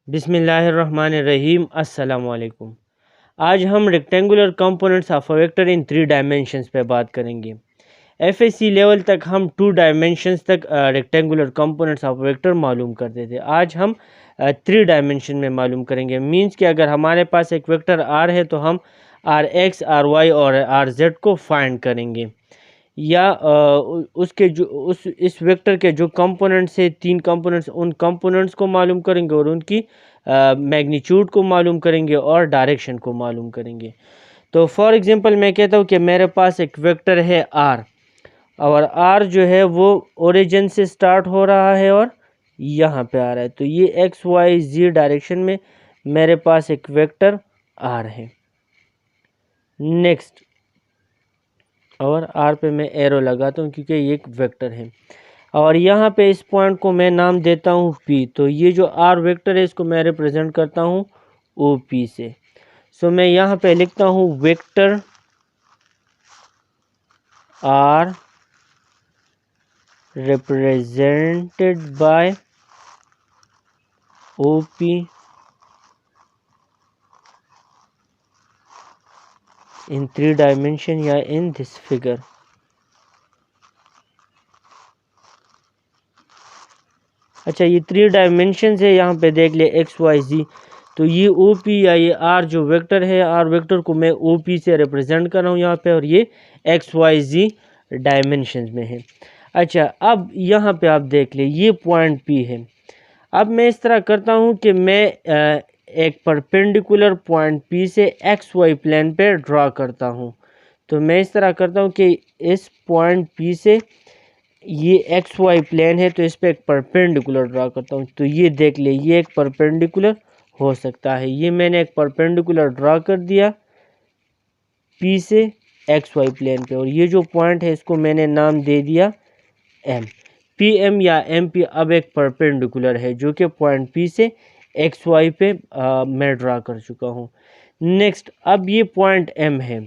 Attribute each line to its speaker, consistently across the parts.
Speaker 1: बिस्मिल्लाहिर्रहमानिर्रहीम अस्सलाम वालेकुम। आज हम rectangular components of a vector in 3 dimensions पे बात करेंगे। एफएससी लेवल तक हम 2 डायमेंशंस तक रेक्टेंगुलर कंपोनेंट्स ऑफ वेक्टर मालूम करते थे। आज हम 3 डायमेंशन में मालूम करेंगे। मींस कि अगर हमारे पास एक वेक्टर आर है तो हम आर एक्स, आर वाई और आर जेड को फाइंड करेंगे, या उसके जो उस इस वेक्टर के जो कंपोनेंट्स है, 3 कंपोनेंट्स, उन कंपोनेंट्स को मालूम करेंगे और उनकी मैग्नीट्यूड को मालूम करेंगे और डायरेक्शन को मालूम करेंगे। तो फॉर एग्जांपल मैं कहता हूँ कि मेरे पास एक वेक्टर है आर, और आर जो है वो ओरिजिन से स्टार्ट हो रहा है और यहाँ पे आ रहा है। तो ये एक्स वाई जी डायरेक्शन में मेरे पास एक वेक्टर आर है। नेक्स्ट, और आर पे मैं एरो लगाता हूँ क्योंकि ये एक वेक्टर है, और यहाँ पे इस पॉइंट को मैं नाम देता हूँ पी। तो ये जो आर वेक्टर है इसको मैं रिप्रेजेंट करता हूँ ओ पी से। सो मैं यहाँ पे लिखता हूँ vector R represented by O P in 3 dimension या इन दिस फिगर। अच्छा, ये 3 डायमेंशन है, यहाँ पे देख ले एक्स वाई जी। तो ये ओ पी या ये आर जो वेक्टर है, आर वेक्टर को मैं ओ पी से रिप्रेजेंट कर रहा हूँ यहाँ पे, और ये एक्स वाई जी डायमेंशन में है। अच्छा, अब यहाँ पे आप देख ले ये पॉइंट पी है। अब मैं इस तरह करता हूँ कि मैं एक परपेंडिकुलर पॉइंट पी से एक्स वाई प्लेन पे ड्रा करता हूँ। तो मैं इस तरह करता हूँ कि इस पॉइंट पी से ये एक्स वाई प्लेन है, तो इस पे एक परपेंडिकुलर ड्रा करता हूँ। तो ये देख ले, ये एक परपेंडिकुलर हो सकता है। ये मैंने एक परपेंडिकुलर ड्रा कर दिया पी से एक्स वाई प्लेन पे, और ये जो पॉइंट है इसको मैंने नाम दे दिया एम। पी एम या एम पी अब एक परपेंडिकुलर है जो कि पॉइंट पी से एक्स वाई पे मैं ड्रा कर चुका हूँ। नेक्स्ट, अब ये पॉइंट एम है,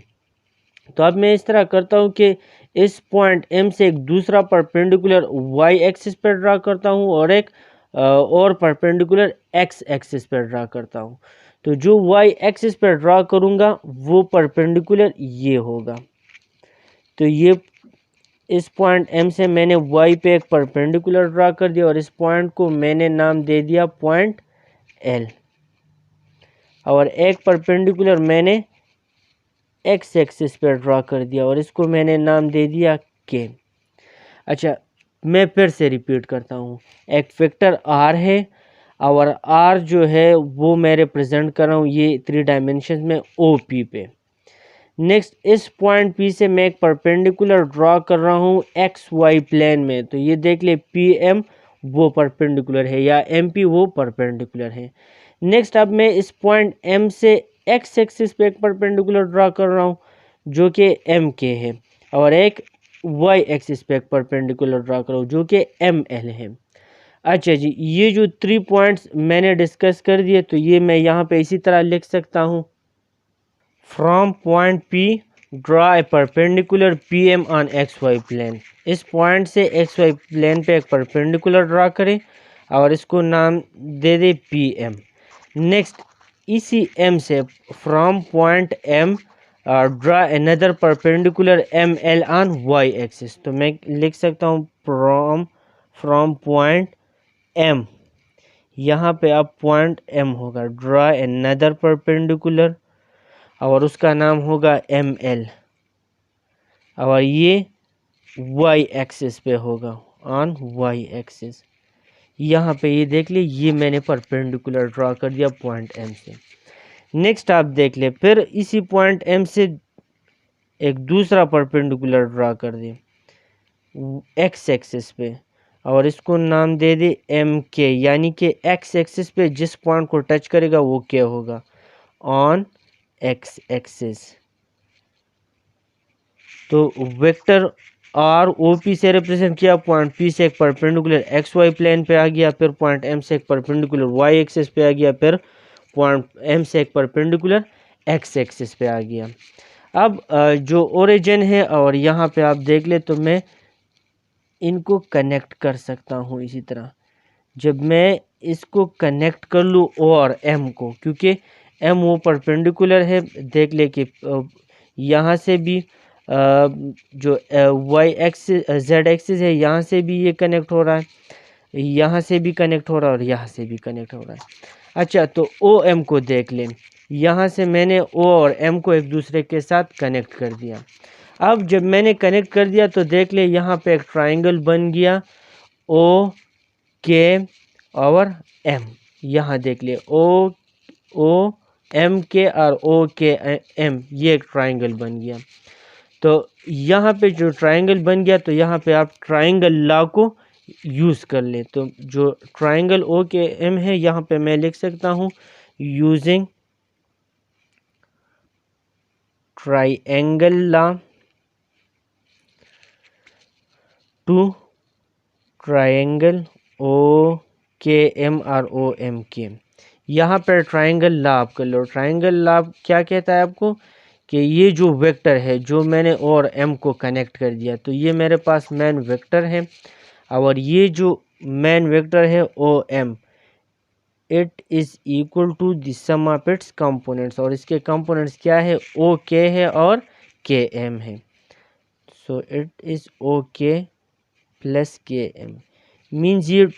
Speaker 1: तो अब मैं इस तरह करता हूँ कि इस पॉइंट एम से एक दूसरा परपेंडिकुलर वाई एक्सिस पर ड्रा करता हूँ और एक और परपेंडिकुलर एक्स एक्सिस पर ड्रा करता हूँ। तो जो वाई एक्सिस पर ड्रा करूँगा वो परपेंडिकुलर ये होगा। तो ये इस पॉइंट एम से मैंने वाई पे एक परपेंडिकुलर ड्रा कर दिया, और इस पॉइंट को मैंने नाम दे दिया पॉइंट एल, और एक परपेंडिकुलर मैंने एक्स एक्सिस पर ड्रा कर दिया और इसको मैंने नाम दे दिया के। अच्छा, मैं फिर से रिपीट करता हूँ। एक वेक्टर आर है, और आर जो है वो मैं रिप्रेजेंट कर रहा हूँ ये 3 डायमेंशन में ओ पी पे। नेक्स्ट, इस पॉइंट पी से मैं एक परपेंडिकुलर ड्रॉ कर रहा हूँ एक्स वाई प्लेन में। तो ये देख ले, पी एम वो परपेंडिकुलर है या एम पी वो परपेंडिकुलर है। नेक्स्ट, अब मैं इस पॉइंट एम से एक्स एक्सिस पे एक परपेंडिकुलर ड्रॉ कर रहा हूँ जो कि एम के है, और एक वाई एक्सिस पे एक परपेंडिकुलर ड्रॉ कर रहा हूँ जो कि एम एल है। अच्छा जी, ये जो 3 पॉइंट्स मैंने डिस्कस कर दिए, तो ये मैं यहाँ पे इसी तरह लिख सकता हूँ। From point P draw a perpendicular PM on XY plane. इस पॉइंट से XY प्लेन पे एक परपेंडिकुलर ड्रा करें और इसको नाम दे दे PM। नेक्स्ट, इसी M से from point M draw another perpendicular ML on Y axis. तो मैं लिख सकता हूँ फ्रॉम पॉइंट M, यहाँ पे अब पॉइंट M होगा, ड्रा अनदर परपेंडिकुलर, और उसका नाम होगा एम एल, और ये वाई एक्सिस पे होगा, ऑन वाई एक्सिस। यहाँ पे ये देख ले, ये मैंने परपेंडिकुलर ड्रा कर दिया पॉइंट एम से। नेक्स्ट, आप देख ले, फिर इसी पॉइंट एम से एक दूसरा परपेंडिकुलर ड्रा कर दे एक्स एक्सिस पे, और इसको नाम दे दे एम के, यानी कि एक्स एक्सिस पे जिस पॉइंट को टच करेगा वो क्या होगा, ऑन एक्स एक्सिस। तो वेक्टर आर ओ पी से रिप्रेजेंट किया, पॉइंट पी से एक परपेंडिकुलर एक्स वाई प्लेन पे आ गया, फिर पॉइंट एम से एक परपेंडिकुलर वाई एक्सिस पे आ गया, फिर पॉइंट एम से एक परपेंडिकुलर एक्स एक्सिस पे आ गया। अब जो ओरिजिन है, और यहाँ पे आप देख ले, तो मैं इनको कनेक्ट कर सकता हूँ इसी तरह। जब मैं इसको कनेक्ट कर लूँ ओ और एम को, क्योंकि एम वो परपेंडिकुलर है, देख ले कि यहाँ से भी जो वाई एक्सिस जेड एक्सिस है यहाँ से भी ये कनेक्ट हो रहा है, यहाँ से भी कनेक्ट हो रहा है और यहाँ से भी कनेक्ट हो रहा है। अच्छा, तो ओ एम को देख लें, यहाँ से मैंने ओ और एम को एक दूसरे के साथ कनेक्ट कर दिया। अब जब मैंने कनेक्ट कर दिया तो देख ले यहाँ पे एक ट्राइंगल बन गया ओ के और एम। यहाँ देख ले ओ ओ एम के और ओ के एम, ये एक ट्राइंगल बन गया। तो यहाँ पे जो ट्राइंगल बन गया तो यहाँ पे आप ट्राइंगल लॉ को यूज़ कर ले। तो जो ट्राइंगल ओ के एम है यहाँ पे मैं लिख सकता हूँ using triangle law to triangle O K M और ओ एम के। यहाँ पर ट्राइंगल लॉ आप कर लो। ट्राइंगल लॉ क्या कहता है आपको कि ये जो वेक्टर है जो मैंने ओ और एम को कनेक्ट कर दिया, तो ये मेरे पास मेन वेक्टर है और ये जो मेन वेक्टर है O M, it is equal to the sum of its components, और इसके कंपोनेंट्स क्या है ओ के है और के एम है। So it is O K plus के एम मीन्स ये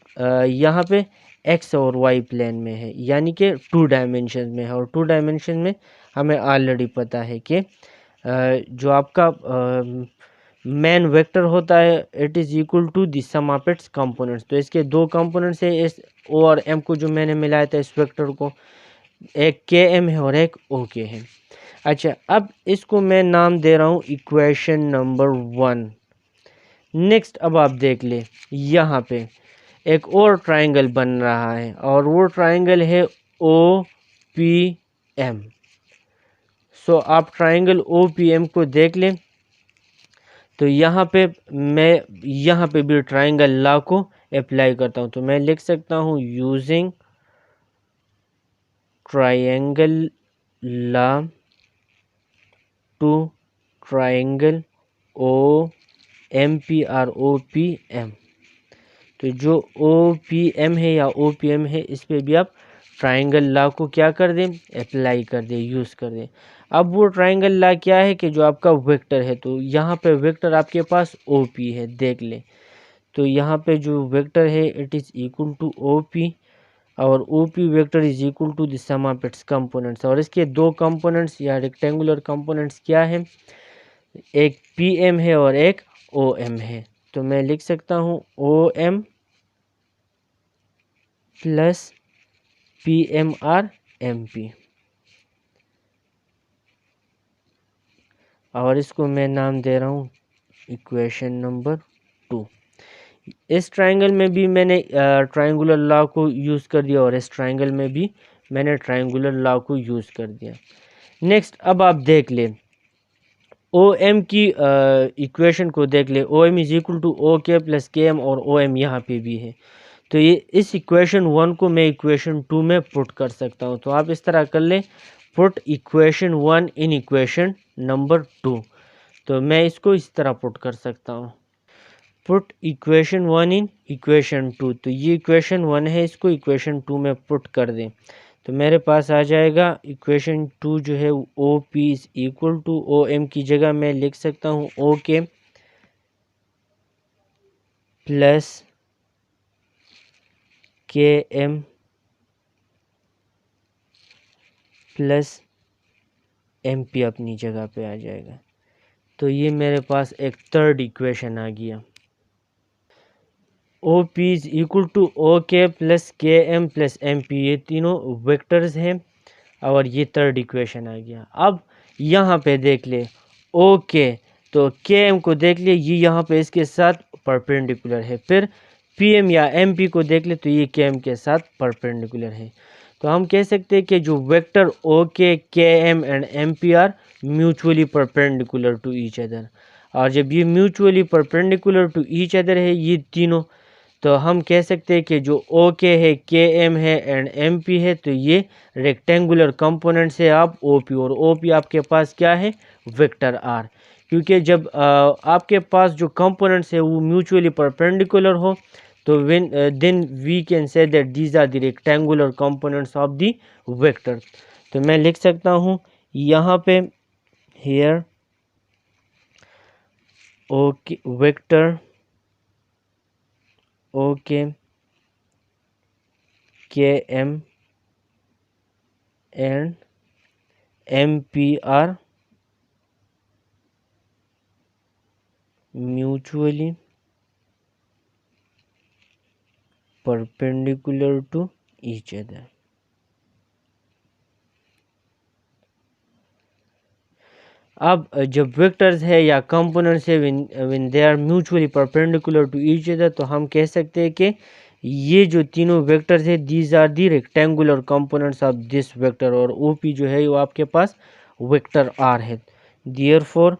Speaker 1: यहाँ पे एक्स और वाई प्लेन में है, यानी कि 2 डायमेंशन में है। और 2 डायमेंशन में हमें ऑलरेडी पता है कि जो आपका मेन वेक्टर होता है it is equal to the sum of its components. तो इसके 2 कंपोनेंट्स है, इस ओ और एम को जो मैंने मिलाया था इस वेक्टर को, एक के एम है और एक ओ के है। अच्छा, अब इसको मैं नाम दे रहा हूँ इक्वेशन नंबर 1। नेक्स्ट अब आप देख ले यहाँ पे एक और ट्राइंगल बन रहा है और वो ट्राइंगल है ओ पी एम। सो आप ट्राइंगल ओ पी एम को देख लें, तो यहाँ पे मैं यहाँ पे भी ट्राइंगल लॉ को अप्लाई करता हूँ। तो मैं लिख सकता हूँ using triangle law to triangle O M P और ओ पी एम। तो जो ओ पी एम है या ओ पी एम है इस पर भी आप ट्राइंगल लॉ को क्या कर दें, अप्लाई कर दें, यूज़ कर दें। अब वो ट्राइंगल लॉ क्या है कि जो आपका वेक्टर है, तो यहाँ पे वेक्टर आपके पास ओ पी है, देख ले। तो यहाँ पे जो वेक्टर है it is equal to O P और O P vector is equal to the sum of its components. और इसके 2 कंपोनेंट्स या रेक्टेंगुलर कंपोनेंट्स क्या है, एक पी एम है और एक ओ एम है। तो मैं लिख सकता हूँ O M plus P M R M P, और इसको मैं नाम दे रहा हूँ इक्वेशन नंबर 2। इस ट्राइंगल में भी मैंने ट्राइंगुलर लॉ को यूज़ कर दिया और इस ट्राइंगल में भी मैंने ट्राइंगुलर लॉ को यूज़ कर दिया। नेक्स्ट अब आप देख लें ओ एम की इक्वेशन को देख ले। O M is equal to O K plus के एम और ओ एम यहाँ पे भी है। तो ये इस इक्वेशन 1 को मैं इक्वेशन 2 में पुट कर सकता हूँ। तो आप इस तरह कर लें, put equation 1 in equation number 2। तो मैं इसको इस तरह पुट कर सकता हूँ, पुट इक्वेशन 1 इन इक्वेशन 2। तो ये इक्वेशन 1 है, इसको इक्वेशन 2 में पुट कर दें तो मेरे पास आ जाएगा इक्वेशन 2 जो है O P is equal to O M की जगह मैं लिख सकता हूँ ओ के प्लस के एम प्लस एम पी अपनी जगह पे आ जाएगा। तो ये मेरे पास एक थर्ड इक्वेशन आ गया। O P is equal to O K plus के एम प्लस एम पी, ये तीनों वेक्टर्स हैं और ये थर्ड इक्वेशन आ गया। अब यहाँ पे देख ले ओ के, तो के एम को देख ले, ये यहाँ पे इसके साथ परपेंडिकुलर है। फिर पी एम या एम पी को देख ले, तो ये के एम के साथ परपेंडिकुलर है। तो हम कह सकते हैं कि जो vector O K M and M P are mutually perpendicular to each other. और जब ये mutually perpendicular to each other है ये तीनों, तो हम कह सकते हैं कि जो ओ के है, के एम है एंड एम पी है, तो ये रेक्टेंगुलर कंपोनेंट से आप ओ पी, और ओ पी आपके पास क्या है वेक्टर आर। क्योंकि जब आपके पास जो कंपोनेंट्स है वो म्यूचुअली परपेंडिकुलर हो तो when then we can say that these are the rectangular components of the vector। तो मैं लिख सकता हूँ यहाँ पे here okay vector okay km and mp are mutually perpendicular to each other। अब जब वेक्टर्स है या कंपोनेंट्स है when they are mutually perpendicular to each other, तो हम कह सकते हैं कि ये जो तीनों वेक्टर्स है these are the rectangular components of this vector, और ओपी जो है वो आपके पास वेक्टर आर है। Therefore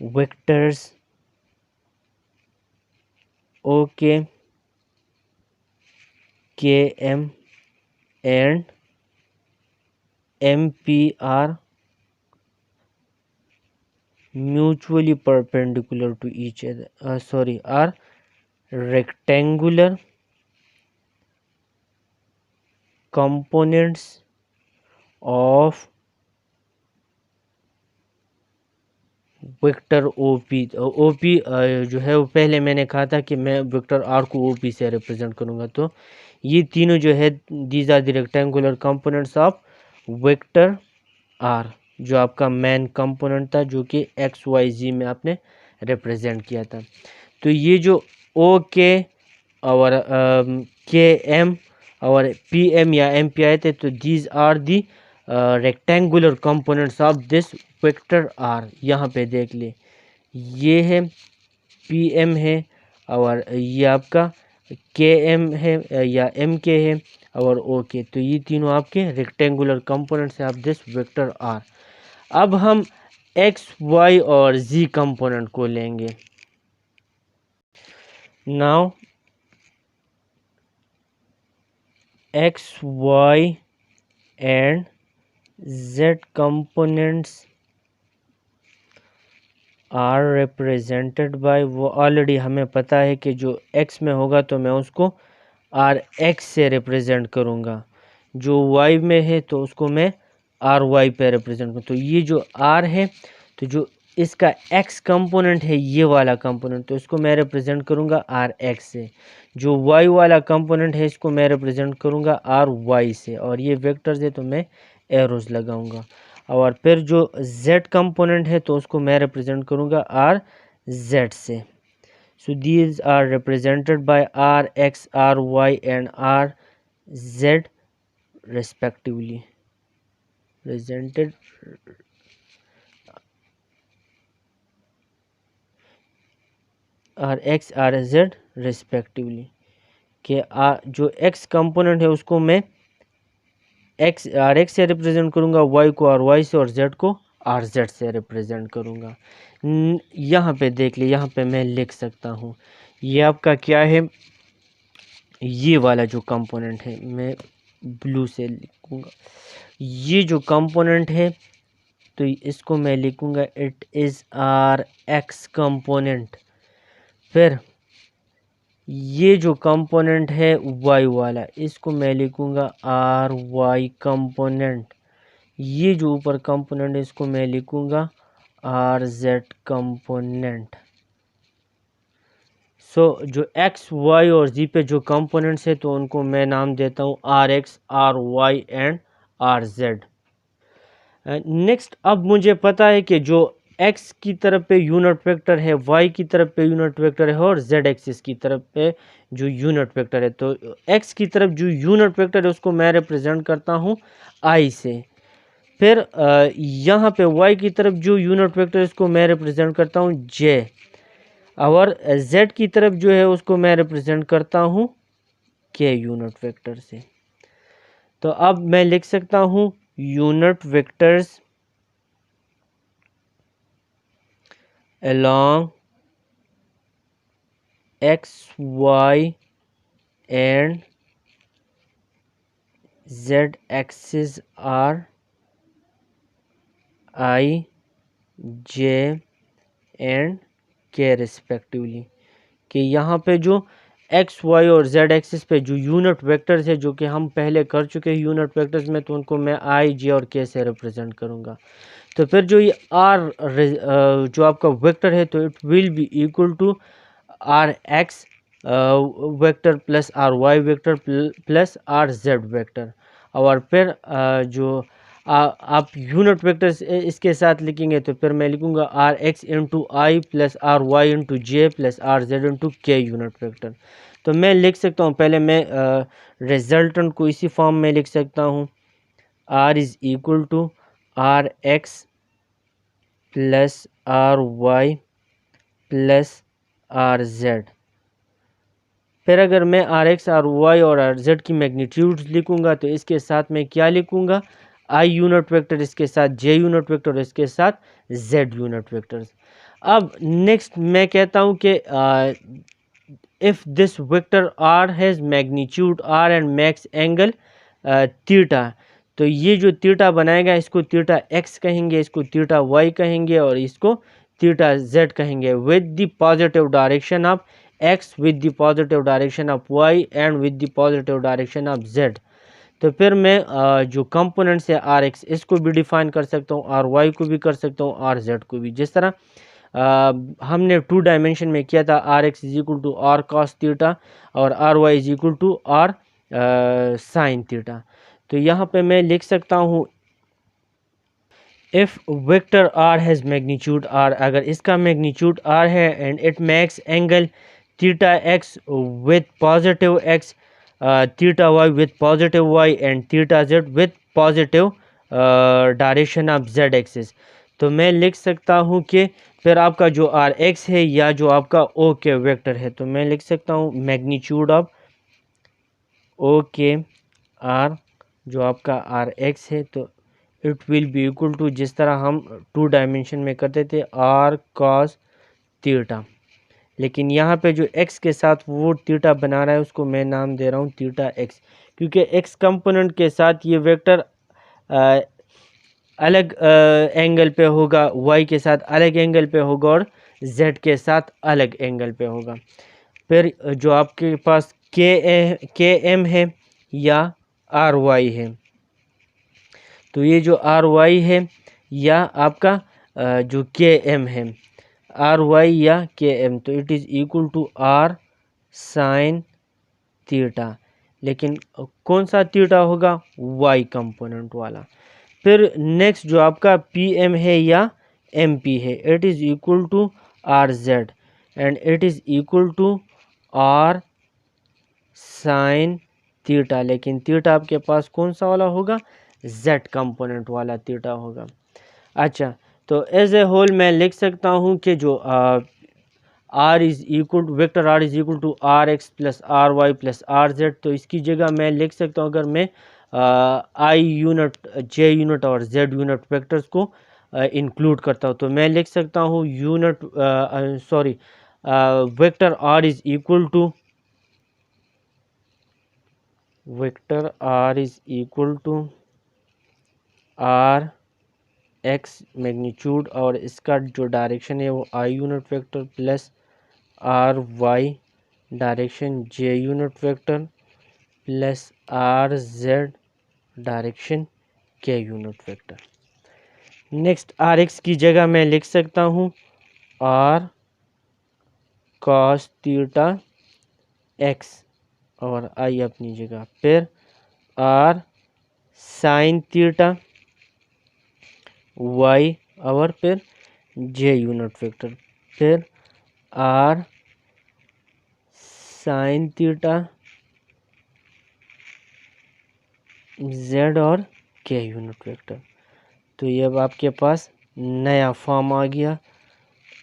Speaker 1: vectors OK K M and MP are mutually perpendicular to each other, are rectangular components of vector OP। OP जो है वो पहले मैंने कहा था कि मैं वेक्टर R को OP से रिप्रेजेंट करूँगा, तो ये तीनों जो है these are the rectangular components of vector R, जो आपका मेन कंपोनेंट था जो कि XYZ में आपने रिप्रेजेंट किया था। तो ये जो OK और KM और PM या MP आए थे, तो these are the rectangular components of this vector R। यहाँ पे देख ले, ये है PM है और ये आपका KM है या MK है और OK, तो ये तीनों आपके रेक्टेंगुलर कंपोनेंट्स हैं ऑफ दिस वेक्टर R। अब हम X, Y और Z कंपोनेंट को लेंगे। Now X, Y and Z components are represented by, वो ऑलरेडी हमें पता है कि जो X में होगा तो मैं उसको RX से रिप्रेजेंट करूँगा, जो Y में है तो उसको मैं RY पे रिप्रेजेंट करूँ। तो ये जो R है, तो जो इसका X कंपोनेंट है ये वाला कंपोनेंट, तो इसको मैं रिप्रेजेंट करूँगा RX से। जो Y वाला कंपोनेंट है इसको मैं रिप्रेजेंट करूँगा RY से, और ये वेक्टर्स है तो मैं एरोज लगाऊंगा। और फिर जो Z कंपोनेंट है तो उसको मैं रिप्रेजेंट करूँगा RZ से। So these are represented by R, X, R, Y and R, Z respectively. Presented R, X, R, Z respectively। कि जो X कंपोनेंट है उसको मैं X R X से रिप्रेजेंट करूँगा, Y को R Y से और Z को R Z से रिप्रेजेंट करूँगा। यहाँ पे देख ले, यहाँ पे मैं लिख सकता हूँ ये आपका क्या है, ये वाला जो कंपोनेंट है मैं ब्लू से लिखूँगा। ये जो कंपोनेंट है तो इसको मैं लिखूँगा it is R X component. फिर ये जो कंपोनेंट है वाई वाला, इसको मैं लिखूँगा आर वाई कंपोनेंट। ये जो ऊपर कंपोनेंट है इसको मैं लिखूँगा आर जेड कंपोनेंट। सो जो एक्स वाई और जी पे जो कंपोनेंट्स है तो उनको मैं नाम देता हूँ R X, R Y and R Z. Next, अब मुझे पता है कि जो x की तरफ पे यूनिट वेक्टर है, y की तरफ पे यूनिट वेक्टर है और z एक्सिस की तरफ पे जो यूनिट वेक्टर है, तो x की तरफ जो यूनिट वेक्टर है उसको मैं रिप्रेजेंट करता हूँ i से। फिर यहाँ पे y की तरफ जो यूनिट वेक्टर है उसको मैं रिप्रेजेंट करता हूँ j, और z की तरफ जो है उसको मैं रिप्रेजेंट करता हूँ k यूनिट वेक्टर से। तो अब मैं लिख सकता हूँ unit vectors along x, y and z axis are I, j and के रिस्पेक्टिवली, कि यहाँ पे जो एक्स वाई और जेड एक्सिस पे जो यूनिट वेक्टर्स है जो कि हम पहले कर चुके हैं यूनिट वेक्टर्स में, तो उनको मैं आई जे और के से रिप्रेजेंट करूँगा। तो फिर जो ये आर जो आपका वेक्टर है तो it will be equal to R X vector plus R Y vector plus R Z vector. और फिर जो आप यूनिट वेक्टर्स इसके साथ लिखेंगे तो फिर मैं लिखूंगा R X into I plus R Y into J plus R Z into K unit vector. तो मैं लिख सकता हूँ, पहले मैं रिजल्टेंट को इसी फॉर्म में लिख सकता हूँ, R is equal to R X plus R Y plus R Z. फिर अगर मैं आर एक्स आर वाई और आर जेड की मैग्नीट्यूड्स लिखूंगा तो इसके साथ मैं क्या लिखूंगा, आई यूनिट वेक्टर, इसके साथ जे यूनिट वेक्टर, इसके साथ जेड यूनिट वेक्टर्स। अब नेक्स्ट मैं कहता हूं कि if this vector R has magnitude R and max angle theta, तो ये जो थीटा बनाएगा इसको थीटा एक्स कहेंगे, इसको थीटा वाई कहेंगे और इसको थीटा जेड कहेंगे, with the positive direction of x with the positive direction of y and with the positive direction of z। तो फिर मैं जो कंपोनेंट्स है आर एक्स इसको भी डिफाइन कर सकता हूँ, आर वाई को भी कर सकता हूँ, आर जेड को भी, जिस तरह हमने 2 डायमेंशन में किया था, R X is equal to R cos theta और R Y is equal to R sine theta. तो यहाँ पे मैं लिख सकता हूँ if vector R has magnitude R, अगर इसका मैग्नीट्यूड आर है and it makes angle theta x with positive x, theta y with positive y and theta z with positive direction of z axis. तो मैं लिख सकता हूँ कि फिर आपका जो आर एक्स है या जो आपका ओ के वेक्टर है, तो मैं लिख सकता हूँ मैग्नीट्यूड ऑफ ओ के आर जो आपका आर एक्स है, तो it will be equal to, जिस तरह हम 2 डायमेंशन में करते थे, आर कॉस थीटा। लेकिन यहाँ पे जो x के साथ वो थीटा बना रहा है उसको मैं नाम दे रहा हूँ थीटा x, क्योंकि x कंपोनेंट के साथ ये वेक्टर अलग एंगल पे होगा, y के साथ अलग एंगल पे होगा और z के साथ अलग एंगल पे होगा। फिर जो आपके पास के एम है या आर वाई है, तो ये जो आर वाई है या आपका जो के एम है, आर वाई या के एम, तो it is equal to R sine theta. लेकिन कौन सा थीटा होगा, वाई कंपोनेंट वाला। फिर नेक्स्ट जो आपका पी एम है या एम पी है, it is equal to R Z and it is equal to R sine theta. लेकिन थीटा आपके पास कौन सा वाला होगा, जेड कंपोनेंट वाला थीटा होगा। अच्छा, तो एज ए होल मैं लिख सकता हूँ कि जो R is equal to vector R is equal to R X plus R Y plus R Z, तो इसकी जगह मैं लिख सकता हूँ, अगर मैं आई यूनिट जे यूनिट और जेड यूनिट वेक्टर्स को इंक्लूड करता हूँ, तो मैं लिख सकता हूँ unit vector R is equal to vector R is equal to R X magnitude और इसका जो डायरेक्शन है वो I unit vector plus R Y direction J unit vector plus R Z direction K unit vector. Next R X की जगह मैं लिख सकता हूँ आर कॉस थीटा एक्स और आई अपनी जगह, फिर आर साइन थीटा वाई और फिर जे यूनिट वेक्टर, फिर आर साइन थीटा जेड और के यूनिट वेक्टर। तो ये अब आपके पास नया फॉर्म आ गया।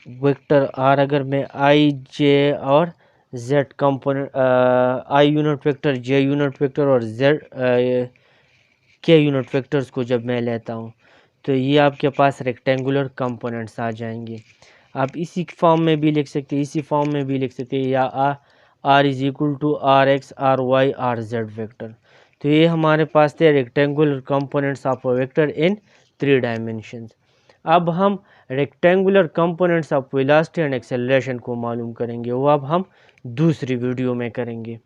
Speaker 1: वेक्टर आर अगर मैं आई जे और Z component I unit vector J unit vector और जेड के यूनिट वेक्टर्स को जब मैं लेता हूँ तो ये आपके पास रेक्टेंगुलर कंपोनेंट्स आ जाएंगे। आप इसी फॉर्म में भी लिख सकते हैं, इसी फॉर्म में भी लिख सकते हैं, या R is equal to R X R Y R Z vector. तो ये हमारे पास थे rectangular components of a vector in 3 dimensions. अब हम rectangular components of velocity and acceleration को मालूम करेंगे, वो अब हम दूसरी वीडियो में करेंगे।